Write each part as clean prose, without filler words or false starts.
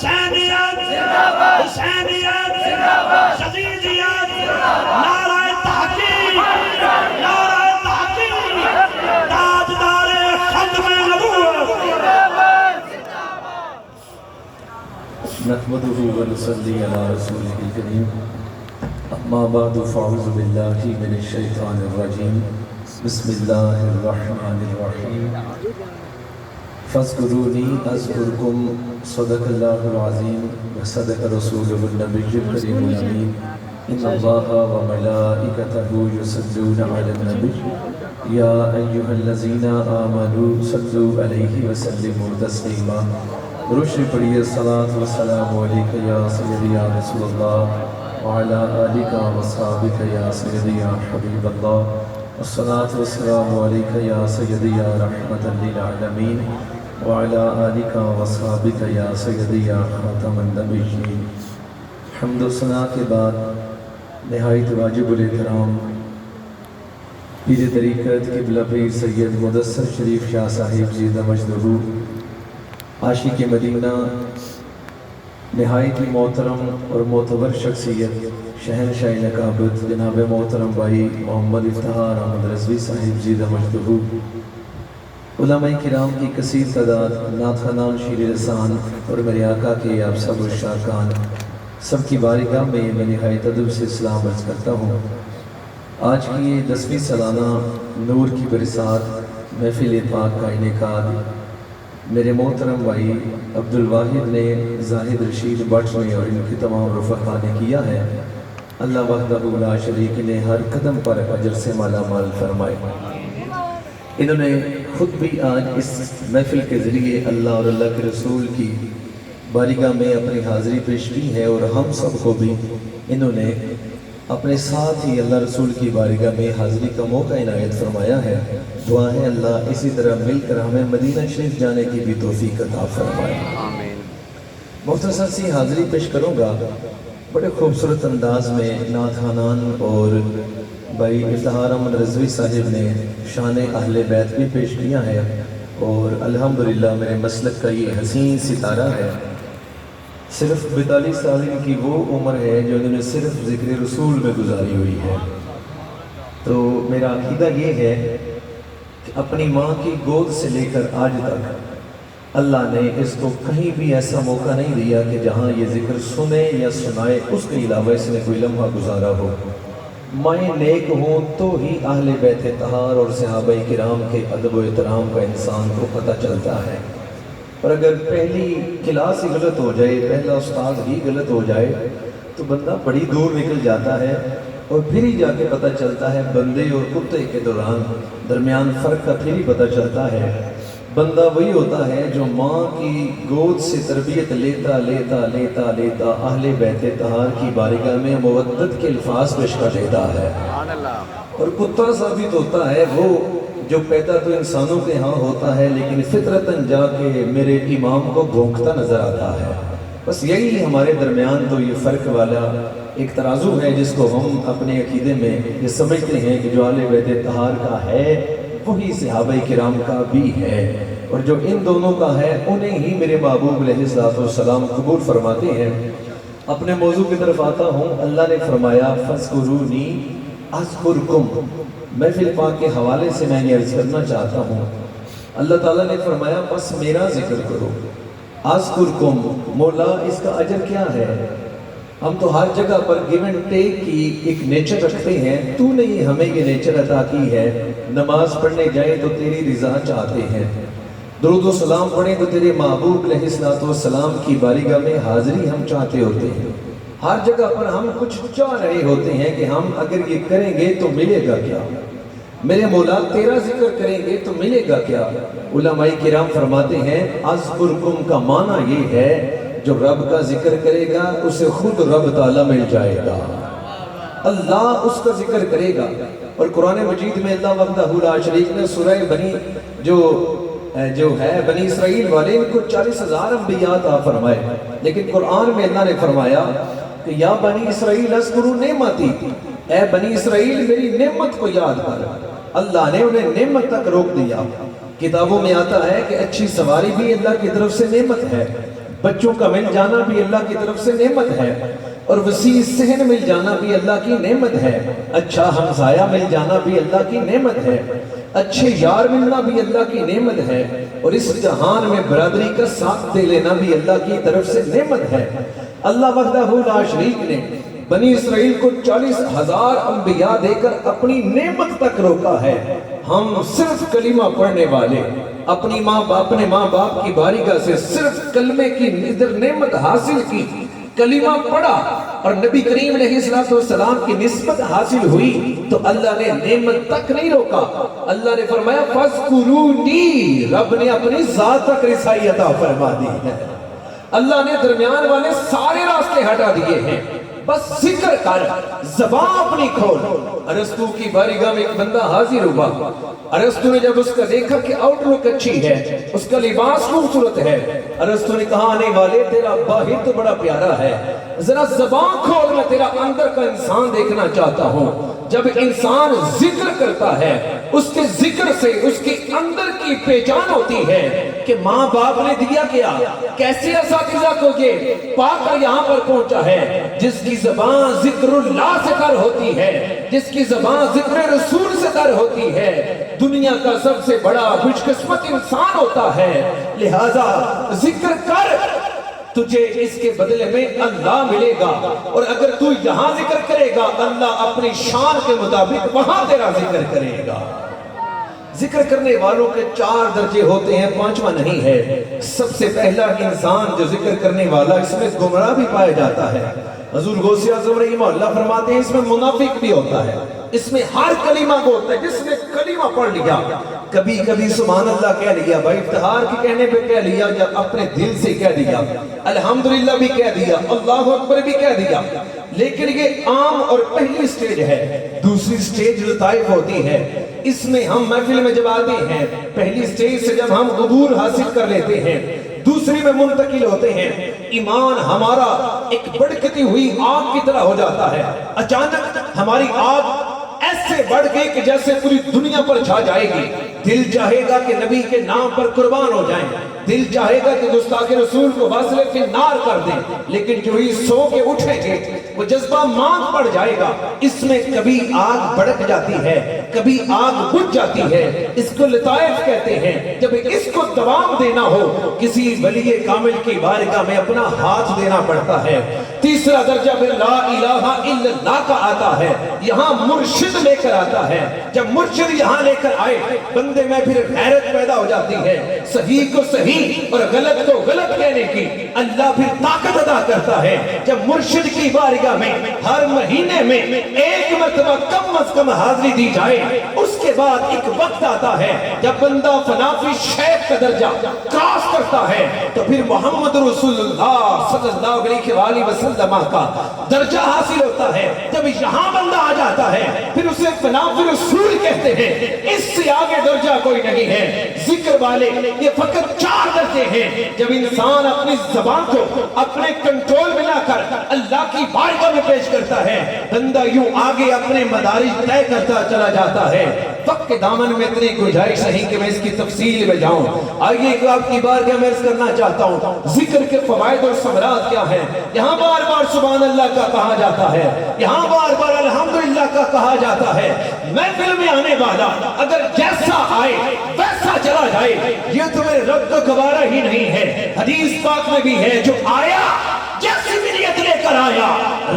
حسینیت حسینیت یزیدیت نعرہ تحقیق نعرہ تحقیق تاجدار ختم نبوت نحمده ونصلي على رسوله الكريم اما بعد فاعوذ بالله من الشيطان الرجيم بسم الله الرحمن الرحيم فاذكروني اذكركم صدق الله العظيم وصدق رسوله النبي الكريم الامين ان الله وملائكته يصلون على النبي يا ايها الذين امنوا صلوا عليه وسلموا تسليما روشنی پڑھیے الصلاۃ والسلام علیک یا سیدی یا رسول اللہ وعلی آلک وصحابک یا سیدی یا حبیب اللہ الصلاۃ والسلام علیک یا سیدی یا رحمت للعالمین وعلی آلک وصحابک یا سیدی یا خاتم النبیین۔ حمد و ثنا کے بعد نہایت واجب الاحترام پیر طریقت قبلہ پیر سید مدثر شریف شاہ صاحب زیدہ مجدہ عاشق مدینہ، نہایت ہی محترم اور معتبر شخصیت شہنشاہ نقابت جناب محترم بھائی محمد افتخار احمد رضوی صاحب زیدہ مجدہ، علماء کرام کی کثیر تعداد، نعت خوانان شیر لسان اور میرے آقا کے آپ سب الشارکان، سب کی بارگاہ میں میں نہایت ادب سے سلام عرض کرتا ہوں۔ آج کی یہ 10ویں سالانہ نور کی برسات محفل پاک کا انعقاد میرے محترم بھائی عبدالواحد نے زاہد رشید بٹ میں اور ان کی تمام رفقا نے کیا ہے۔ اللہ وحدہ لا شریک نے ہر قدم پر اجر سے مالا مال فرمائے۔ انہوں نے خود بھی آج اس محفل کے ذریعے اللہ اور اللہ کے رسول کی بارگاہ میں اپنی حاضری پیش کی ہے، اور ہم سب کو بھی انہوں نے اپنے ساتھ ہی اللہ رسول کی بارگاہ میں حاضری کا موقع عنایت فرمایا ہے۔ دعا ہے اللہ اسی طرح مل کر ہمیں مدینہ شریف جانے کی بھی توفیق عطا فرمائے۔ مختصر سی حاضری پیش کروں گا۔ بڑے خوبصورت انداز میں نعت خوانان اور بھائی افتخار احمد رضوی صاحب نے شان اہل بیت بھی پیش کیا ہے، اور الحمدللہ میرے مسلک کا یہ حسین ستارہ ہے۔ صرف 42 سال کی وہ عمر ہے جو انہوں نے صرف ذکر رسول میں گزاری ہوئی ہے۔ تو میرا عقیدہ یہ ہے کہ اپنی ماں کی گود سے لے کر آج تک اللہ نے اس کو کہیں بھی ایسا موقع نہیں دیا کہ جہاں یہ ذکر سنے یا سنائے اس کے علاوہ اس نے کوئی لمحہ گزارا ہو۔ مائیں نیک ہوں تو ہی اہل بیت طہار اور صحابہ کرام کے ادب و احترام کا انسان کو پتہ چلتا ہے، اور اگر پہلی کلاس ہی غلط ہو جائے، پہلا استاد ہی غلط ہو جائے تو بندہ بڑی دور نکل جاتا ہے، اور پھر ہی جا کے پتہ چلتا ہے بندے اور کتے کے درمیان فرق کا پھر ہی پتہ چلتا ہے۔ بندہ وہی ہوتا ہے جو ماں کی گود سے تربیت لیتا لیتا لیتا لیتا اہل بیت طہار کی بارگاہ میں مودت کے الفاظ پیش کر دیتا ہے، اور کتا ثابت ہوتا ہے وہ جو پیدا تو انسانوں کے ہاں ہوتا ہے لیکن فطرتاً جا کے میرے امام کو بھونکتا نظر آتا ہے۔ بس یہی ہمارے درمیان تو یہ فرق والا ایک ترازو ہے جس کو ہم اپنے عقیدے میں یہ سمجھتے ہیں کہ جو اہل بیت طہار کا ہے وہی صحابہ کرام کا بھی ہے، اور جو ان دونوں کا ہے انہیں ہی میرے محبوب علیہ السلام قبول فرماتے ہیں۔ اپنے موضوع کی طرف آتا ہوں۔ اللہ نے فرمایا فَاذْكُرُونِي أَذْكُرْكُمْ۔ محفل پاک کے حوالے سے میں یہ عرض کرنا چاہتا ہوں، اللہ تعالیٰ نے فرمایا بس میرا ذکر کرو۔ اذکرکم، مولا اس کا اجر کیا ہے؟ ہم تو ہر جگہ پر گیو اینڈ ٹیک کی ایک نیچر رکھتے ہیں، تو نے ہی ہمیں یہ نیچر عطا کی ہے۔ نماز پڑھنے جائیں تو تیری رضا چاہتے ہیں، درود و سلام پڑھیں تو تیرے محبوب علیہ السلام کی بارگاہ میں حاضری ہم چاہتے ہوتے ہیں۔ ہر جگہ پر ہم کچھ چاہ رہے ہوتے ہیں کہ ہم اگر یہ کریں گے تو ملے گا کیا؟ میرے مولا تیرا ذکر کریں گے تو ملے گا کیا؟ علماء کرام فرماتے ہیں اذکرکم کا معنی یہ ہے جو رب کا ذکر کرے گا اسے خود رب تعالیٰ مل جائے گا، اللہ اس کا ذکر کرے گا۔ اور قرآن مجید میں اللہ وحدہ لا شریک نے سورہ بنی جو ہے بنی اسرائیل والے ان کو 40,000 انبیاء عطا فرمائے، لیکن قرآن میں اللہ نے فرمایا کہ یا بنی اسرائیل اذکروا نعمتی، اے بنی اسرائیل میری نعمت کو یاد کر۔ اللہ نے انہیں نعمت تک روک دیا۔ کتابوں میں آتا ہے کہ اچھی سواری بھی اللہ کی طرف سے نعمت ہے، بچوں کا مل جانا بھی اللہ کی طرف سے نعمت ہے، اور وسیع صحن مل جانا بھی اللہ کی نعمت ہے، اچھا ہمسایہ مل جانا بھی اللہ کی نعمت ہے، اچھے یار ملنا بھی اللہ کی نعمت ہے، اور اس جہان میں برادری کا ساتھ دے لینا بھی اللہ کی طرف سے نعمت ہے۔ اللہ وحدہ لا شریک نے بنی اسرائیل کو 40,000 انبیاء دے کر اپنی نعمت تک روکا ہے۔ ہم صرف کلمہ پڑھنے والے اپنے ماں باپ کی بارگاہ سے صرف کلمے کی نعمت حاصل کی، کلمہ پڑھا اور نبی کریم علیہ السلام کی نسبت حاصل ہوئی تو اللہ نے نعمت تک نہیں روکا۔ اللہ نے فرمایا فَاذْكُرُونِي، رب نے اپنی ذات تک رسائی عطا فرما دی ہے۔ اللہ نے درمیان والے سارے راستے ہٹا دیے ہیں، بس ذکر کر، زبان اپنی کھول۔ ارسطو کی بارگاہ میں ایک بندہ حاضر ہوا، ارسطو نے جب اس کا دیکھا کہ آؤٹ لک اچھی ہے، اس کا لباس خوبصورت ہے، ارسطو نے کہا آنے والے تیرا باہر تو بڑا پیارا ہے، ذرا زبان کھول، میں تیرا اندر کا انسان دیکھنا چاہتا ہوں۔ جب انسان ذکر کرتا ہے اس کے ذکر سے اس کے اندر کی پہچان ہوتی ہے کہ ماں باپ نے دیا کیا، کیسے اساتذہ کو یہ پا کر یہاں پر پہنچا ہے۔ جس کی زبان ذکر اللہ سے تر ہوتی ہے، جس کی زبان ذکر رسول سے تر ہوتی ہے، دنیا کا سب سے بڑا خوش قسمت انسان ہوتا ہے۔ لہذا ذکر کر، تجھے اس کے بدلے میں اللہ ملے گا، اور اگر تو یہاں ذکر کرے گا اللہ اپنی شان کے مطابق وہاں تیرا ذکر کرے گا۔ ذکر کرنے والوں کے 4 درجے ہوتے ہیں، 5واں نہیں ہے۔ سب سے پہلا انسان جو ذکر کرنے والا، اس میں گمراہ بھی پایا جاتا ہے۔ حضور غوث اعظم رحمہ اللہ فرماتے ہیں اس میں منافق بھی ہوتا ہے، اس میں ہر کلمہ کو ہوتا ہے۔ جس نے کلمہ پڑھ لیا، کبھی کبھی سبحان اللہ کہہ لیا، بھائی افتخار کے کہنے پہ کہہ لیا، یا اپنے دل سے کہہ دیا، الحمدللہ بھی کہہ دیا، اللہ اکبر بھی کہہ دیا، لیکن یہ عام اور پہلی سٹیج ہے۔ دوسری سٹیج لطائف ہوتی ہے، اس میں ہم محفل میں جب آتے ہیں، پہلی سٹیج سے جب ہم عبور حاصل کر لیتے ہیں، دوسری میں منتقل ہوتے ہیں، ایمان ہمارا ایک بڑھتی ہوئی آگ کی طرح ہو جاتا ہے۔ اچانک ہماری آگ ایسے بڑھ گئی کہ جیسے پوری دنیا پر چھا جائے گی۔ دل چاہے گا کہ نبی کے نام پر قربان ہو جائیں، دل چاہے گا کہ گستاخ رسول کو واصل فی النار کر دیں، لیکن جو ہی سو کے اٹھیں گے وہ جذبہ مانگ پڑ جائے گا۔ اس میں کبھی آگ بڑک جاتی ہے، کبھی آگ بجھ جاتی ہے، اس کو لطائف کہتے ہیں۔ جب اس کو دوام دینا ہو، کسی ولی کامل کی بارگاہ میں اپنا ہاتھ دینا پڑتا ہے۔ تیسرا درجہ پھر لا الہ الا اللہ کا آتا ہے، یہاں مرشد لے کر آتا ہے۔ جب مرشد یہاں لے کر آئے، بندے میں پھر غیرت پیدا ہو جاتی ہے، صحیح کو صحیح اور غلط کو غلط کہنے کی اللہ پھر طاقت ادا کرتا ہے۔ جب مرشد کی بارگاہ میں ہر مہینے میں 1 مرتبہ کم از کم حاضری دی جائے، اس کے بعد ایک وقت آتا ہے جب بندہ فنافی شیخ کا درجہ کراس کرتا ہے، تو پھر محمد رسول اللہ صلی اللہ علیہ وآلہ وسلم کا درجہ حاصل ہوتا ہے۔ جب یہاں بندہ آ جاتا ہے پھر اسے فنافی رسول کہتے ہیں، اس سے آگے درجہ کوئی نہیں ہے۔ ذکر والے یہ فقط 4 درجے ہیں۔ جب انسان اپنی زبان کو اپنے کنٹرول میں لا کر اللہ کی بارگاہ میں پیش کرتا ہے، بندہ یوں آگے اپنے مدارج طے کرتا چلا جاتا ہے۔ وقت کے دامن میں اتنی گنجائش نہیں کہ میں اس کی تفصیل میں جاؤں۔ آئیے کہ آپ کی بارگاہ میں عرض کرنا چاہتا ہوں ذکر کے فوائد اور ثمرات کیا ہیں۔ یہاں بار بار سبحان اللہ کا کہا جاتا ہے، یہاں بار بار الحمدللہ کا کہا جاتا ہے۔ محفل میں آنے والا اگر جیسا آئے ویسا چلا جائے، یہ تو میرے رب کو گوارا ہی نہیں ہے۔ حدیث پاک میں بھی ہے، جو آیا جیسی بھی نیت لے کر آیا،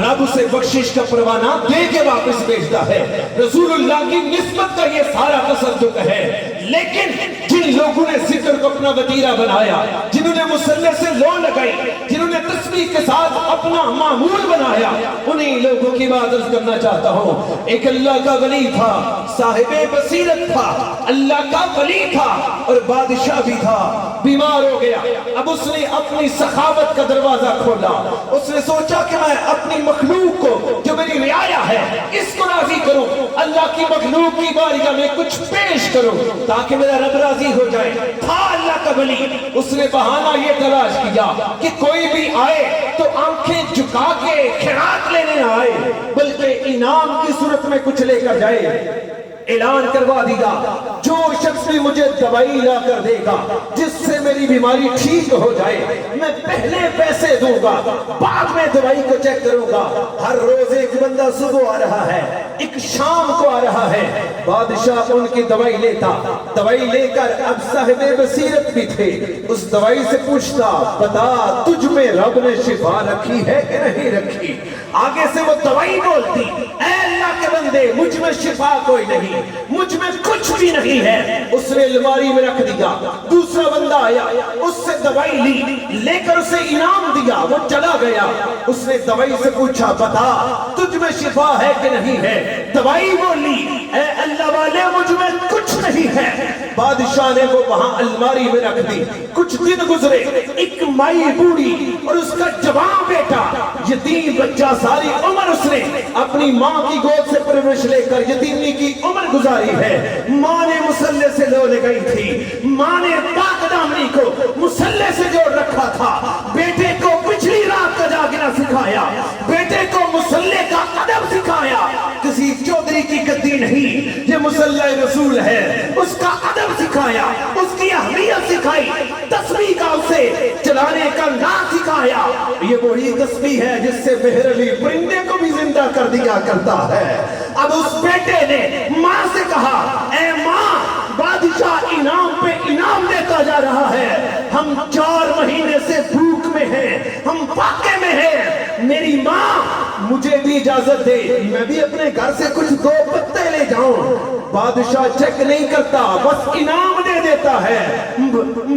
رب اسے بخشش کا پروانہ دے کے واپس بھیجتا ہے۔ رسول اللہ کی نسبت کا یہ سارا تصدق ہے۔ لیکن جن لوگوں نے ذکر کو اپنا وتیرہ بنایا، جنہوں نے مصلی سے لو لگائی، جنہوں نے تسبیح کے ساتھ اپنا معمول بنایا، انہی لوگوں کی بات عرض کرنا چاہتا ہوں۔ ایک اللہ کا ولی تھا، صاحب بصیرت تھا، اللہ کا ولی تھا اور بادشاہ بھی تھا، بیمار ہو گیا۔ اب اس نے اپنی سخاوت کا دروازہ کھولا، اس نے سوچا کہ میں اپنی مخلوق کو جو میری رعایا ہے اس کو راضی کروں، اللہ کی مخلوق کی بارگاہ میں کچھ پیش کروں تاکہ میرا رب راضی ہو جائے۔ تھا اللہ کا ولی، اس نے بہانہ یہ تلاش کیا کہ کوئی بھی آئے تو آنکھیں جھکا کے خیرات لینے نہ آئے، بلکہ انعام کی صورت میں کچھ لے کر جائے۔ اعلان کروا دیا جو شخص بھی مجھے دوائی لا کر دے گا جس سے میری بیماری ٹھیک ہو جائے میں پہلے پیسے دوں گا بعد میں دوائی کو چیک کروں گا. ہر روز ایک بندہ صبح آ رہا ہے ایک شام کو آ رہا ہے. بادشاہ ان کی دوائی لیتا دوائی لے کر اب صاحب بصیرت بھی تھے اس دوائی سے پوچھتا بتا تجھ میں رب نے شفا رکھی ہے کہ نہیں رکھی. آگے سے وہ دوائی بولتی اے اللہ کے بندے مجھ میں شفا کوئی نہیں مجھ میں کچھ بھی نہیں ہے. اس نے الماری میں رکھ دیا. دوسرا بندہ آیا اس سے دوائی لی لے کر اسے انعام دیا وہ چلا گیا. اس نے دوائی سے پوچھا بتا تجھ میں شفا ہے کہ نہیں ہے. دوائی بولی اے اللہ والے مجھ میں کچھ نہیں ہے. بادشاہ نے وہ وہاں الماری میں رکھ دی. کچھ دن گزرے ایک مائی بوڑھی اور اس کا جوان بیٹا یتیم بچہ ساری عمر اس نے اپنی ماں کی گود سے پرورش لے کر یتیمی کی عمر گزاری ہے. ماں نے مسلح سے لو لگائی تھی ماں نے پاک دامنی کو مسلح سے جوڑ رکھا تھا. بیٹے کو پچھلی رات کا جاگنا سکھایا بیٹے کو مسلح کا ادب سکھایا. کسی چودھری کی گدی نہیں یہ مسلح رسول ہے اس کا ادب سکھایا اس کی اہمیت سکھائی. تسبیح کا اسے چلانے کا نام سکھایا. یہ وہی تسبیح ہے جس سے مہر علی پرندے کو بھی زندہ کر دیا کرتا ہے. اب اس بیٹے نے ماں سے کہا اے ماں بادشاہ انعام پہ انعام دیتا جا رہا ہے ہم 4 مہینے سے بھوک میں ہیں ہم فاقے میں ہیں. میری ماں مجھے بھی اجازت دے میں بھی اپنے گھر سے کچھ 2 پتے لے جاؤں. بادشاہ چیک نہیں کرتا بس انعام دے دیتا ہے.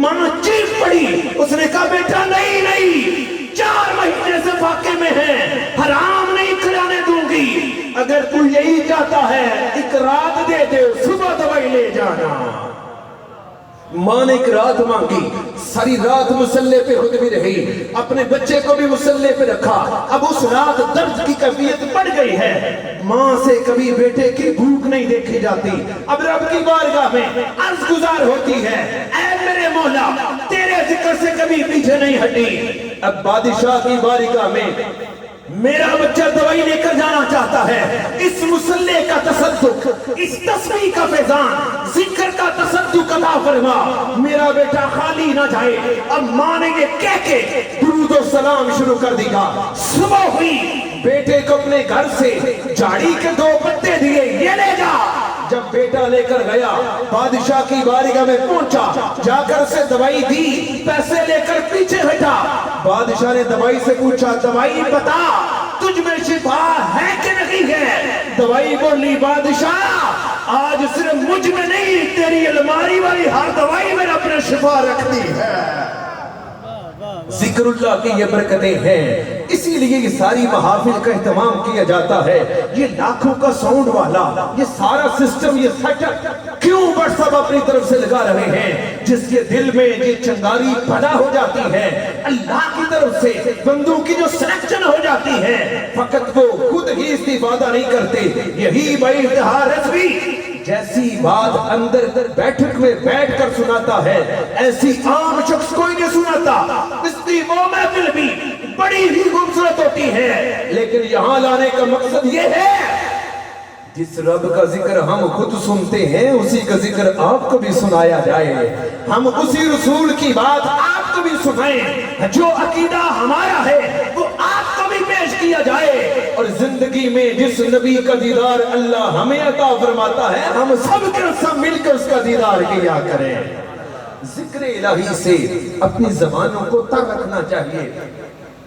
ماں چیخ پڑی اس نے کہا بیٹا نہیں نہیں 4 مہینے سے فاقے میں ہیں حرام نہیں کھلانے دوں گی. اگر تو یہی چاہتا ہے ایک رات دے دے صبح دوائی لے جانا. ماں نے ایک رات مانگی ساری رات مسلح پہ خود رہی اپنے بچے کو بھی مسلح پہ رکھا. اب اس رات درد کی کیفیت بڑھ گئی ہے. ماں سے کبھی بیٹے کی بھوک نہیں دیکھی جاتی. اب رب کی بارگاہ میں عرض گزار ہوتی ہے اے میرے مولا تیرے ذکر سے کبھی پیچھے نہیں ہٹی. اب بادشاہ کی بارگاہ میں میرا بچہ دوائی لے کر جانا چاہتا ہے. اس مسلح کا تصدق اس تسبیح کا فیضان ذکر کا تصدق عطا فرما میرا بیٹا خالی نہ جائے. اب ماں نے یہ کہہ کے درود و سلام شروع کر دیا. صبح ہوئی بیٹے کو اپنے گھر سے جاڑی کے 2 پتے دیے یہ لے جا. جب بیٹا لے کر گیا بادشاہ کی بارگاہ میں پہنچا جا کر اسے دوائی دی پیسے لے کر پیچھے ہٹا. بادشاہ نے دوائی سے پوچھا دوائی بتا تجھ میں شفا ہے کہ نہیں ہے. دوائی بولی بادشاہ آج صرف مجھ میں نہیں تیری الماری والی ہر دوائی میں رب نے شفا رکھتی ہے. ذکر اللہ کی یہ برکتیں ہیں اسی لیے یہ ساری محافل کا اہتمام کیا جاتا ہے. یہ لاکھوں کا ساؤنڈ والا یہ سارا سسٹم یہ سیٹ اپ کیوں واٹس ایپ اپنی طرف سے لگا رہے ہیں جس کے دل میں یہ چنگاری پیدا ہو جاتی ہے اللہ کی طرف سے بندوں کی جو سلیکشن ہو جاتی ہے فقط وہ خود ہی استفادہ نہیں کرتے. یہی بھائی اتحاد رضوی جیسی بات اندر بیٹھک میں بیٹھ کر سناتا ہے ایسی عام شخص کوئی نہیں سناتا. اس کی وہ محفل بھی بڑی ہی خوبصورت ہوتی ہے لیکن یہاں لانے کا مقصد یہ ہے جس رب کا ذکر ہم خود سنتے ہیں اسی کا ذکر آپ کو بھی سنایا جائے. ہم اسی رسول کی بات آپ کو بھی سنائیں جو عقیدہ ہمارا ہے وہ آپ کو بھی پیش کیا جائے. اور زندگی میں جس نبی کا دیدار اللہ ہمیں عطا فرماتا ہے ہم سب کے سب مل کر اس کا دیدار کیا کریں. ذکر الہی سے اپنی زبانوں کو تر رکھنا چاہیے.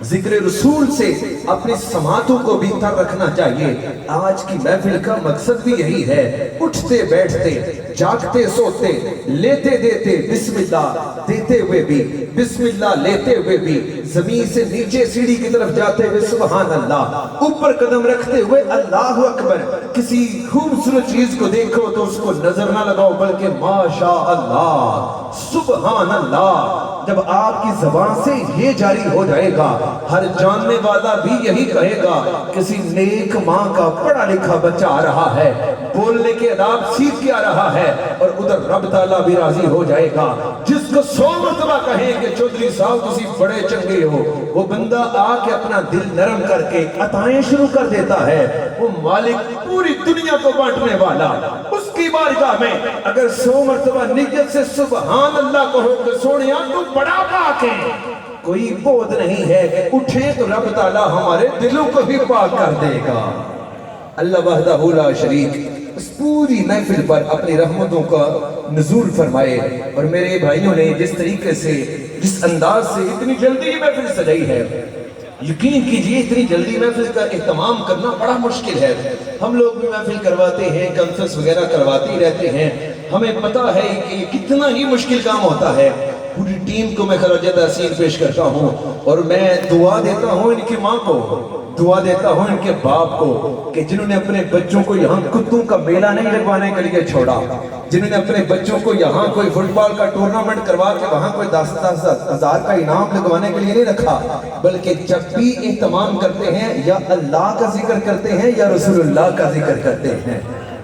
ذکر رسول سے اپنی سماعتوں کو بھی تر رکھنا چاہیے. آج کی محفل کا مقصد بھی یہی ہے اٹھتے بیٹھتے جاگتے سوتے لیتے دیتے بسم اللہ دیتے ہوئے بھی بسم اللہ لیتے ہوئے بھی زمین سے نیچے سیڑھی کی طرف جاتے ہوئے سبحان اللہ اوپر قدم رکھتے ہوئے اللہ اکبر. کسی خوبصورت چیز کو دیکھو تو اس کو نظر نہ لگاؤ بلکہ ماشاء اللہ سبحان اللہ. جب آپ کی زبان سے یہ جاری ہو جائے گا ہر جاننے والا بھی یہی کہے گا کسی نیک ماں کا پڑھا لکھا بچہ آ رہا ہے بولنے کے آداب سیکھ کے آ رہا ہے اور ادھر رب تعالیٰ بھی راضی ہو جائے گا. جس کو 100 مرتبہ کہیں کہ چودھری صاحب تسی بڑے چنگے ہو وہ بندہ آ کے اپنا دل نرم کر کے عطائیں شروع کر دیتا ہے. وہ مالک پوری دنیا کو بانٹنے والا اس کے بارگاہ میں اگر 100 مرتبہ نیت سے سبحان اللہ کہو کہ سونیا تو بڑا پاک ہے، کوئی بود نہیں ہے کہ اٹھے تو رب تعالیٰ ہمارے دلوں کو بھی پاک کر دے گا۔ اللہ وحدہ لا شریک اس پوری محفل پر اپنی رحمتوں کا نزول فرمائے، اور میرے بھائیوں نے جس طریقے سے جس انداز سے اتنی جلدی محفل سجائی ہے، یقین کیجئے اتنی جلدی محفل کا اہتمام کرنا بڑا مشکل ہے۔ ہم لوگ بھی محفل کرواتے ہیں، کانفرنس وغیرہ کرواتے ہی رہتے ہیں، ہمیں پتہ ہے کہ یہ کتنا ہی مشکل کام ہوتا ہے۔ پوری ٹیم کو میں خراج تحسین پیش کرتا ہوں، اور میں دعا دیتا ہوں ان کی ماں کو، دعا دیتا ہوں ان کے باپ کو کہ جنہوں نے اپنے بچوں کو یہاں کتوں کا میلہ نہیں لگوانے کے لیے چھوڑا، جنہوں نے اپنے بچوں کو یہاں کوئی فٹ بال کا ٹورنامنٹ کروا کے وہاں کوئی 10,000 کا انعام لگوانے کے لیے نہیں رکھا، بلکہ جب بھی اہتمام کرتے ہیں یا اللہ کا ذکر کرتے ہیں یا رسول اللہ کا ذکر کرتے ہیں۔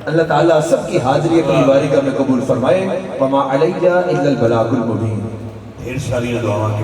اللہ تعالیٰ سب کی حاضری اپنی بارگاہ میں قبول فرمائے۔ وما علیہ الا البلاغ المبین۔ ڈھیر ساری دعاواں کی